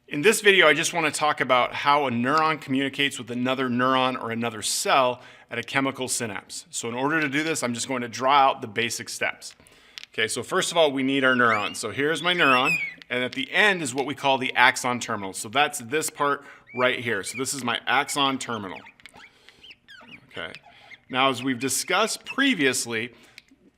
In this video, I just want to talk about how a neuron communicates with another neuron or another cell at a chemical synapse. So in order to do this, I'm just going to draw out the basic steps. Okay, so first of all, we need our neuron. So here's my neuron, and at the end is what we call the axon terminal. So that's this part right here. So this is my axon terminal. Okay. Now, as we've discussed previously,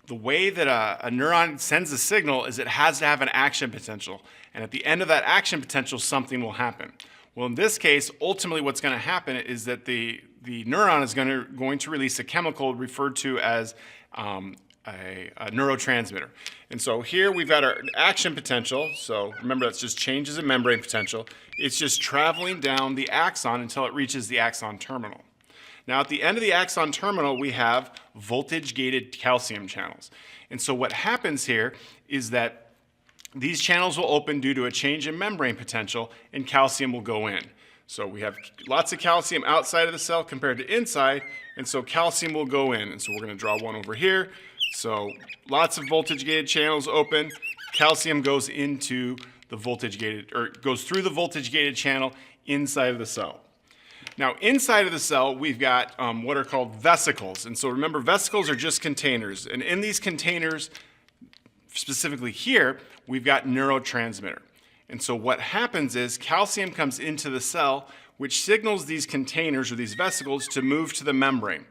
the way that a neuron sends a signal is it has to have an action potential. And at the end of that action potential, something will happen. Well, in this case, ultimately what's going to happen is that the neuron is going to release a chemical referred to as a neurotransmitter. And so here we've got our action potential. So remember, that's just changes in membrane potential. It's just traveling down the axon until it reaches the axon terminal. Now, at the end of the axon terminal, we have voltage-gated calcium channels. And so what happens here is that these channels will open due to a change in membrane potential, and calcium will go in. So we have lots of calcium outside of the cell compared to inside, and so calcium will go in. And so we're going to draw one over here. So lots of voltage-gated channels open. Calcium goes into the voltage-gated, or goes through the voltage-gated channel inside of the cell. Now, inside of the cell, we've got what are called vesicles. And so remember, vesicles are just containers. And in these containers, specifically here, we've got neurotransmitter. And so what happens is calcium comes into the cell, which signals these containers or these vesicles to move to the membrane.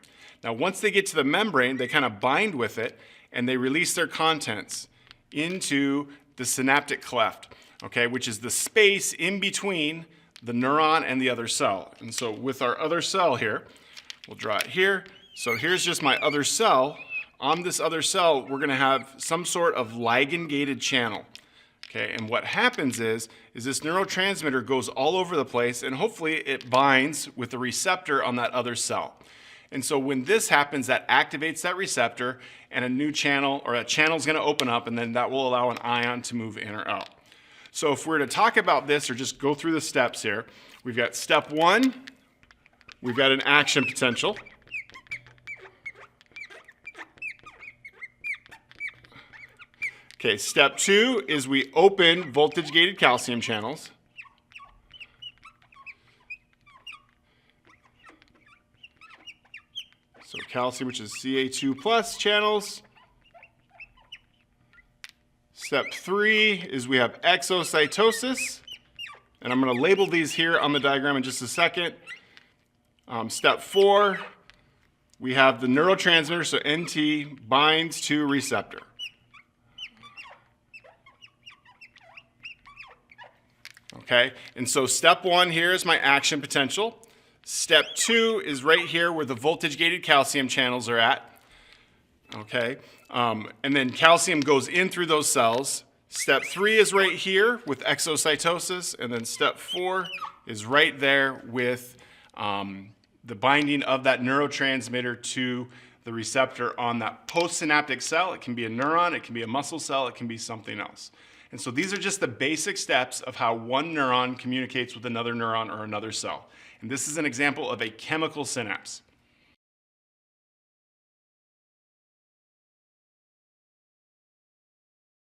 Now, once they get to the membrane, they kind of bind with it, and they release their contents into the synaptic cleft, okay, which is the space in between the neuron and the other cell. And so with our other cell here, we'll draw it here. So here's just my other cell. On this other cell, we're going to have some sort of ligand-gated channel. Okay, and what happens is this neurotransmitter goes all over the place, and hopefully it binds with the receptor on that other cell. And so when this happens, that activates that receptor, and a new channel, or a channel is going to open up, and then that will allow an ion to move in or out. So if we're to talk about this, or just go through the steps here, we've got step one, we've got an action potential. Okay, step two is we open voltage-gated calcium channels. So calcium, which is Ca2+ channels. Step three is we have exocytosis, and I'm going to label these here on the diagram in just a second. Step four, we have the neurotransmitter, so NT binds to receptor. Okay, and so step one here is my action potential. Step two is right here where the voltage-gated calcium channels are at. Okay, and then calcium goes in through those cells. Step three is right here with exocytosis, and then step four is right there with the binding of that neurotransmitter to the receptor on that postsynaptic cell. It can be a neuron, it can be a muscle cell, it can be something else. And so these are just the basic steps of how one neuron communicates with another neuron or another cell. And this is an example of a chemical synapse.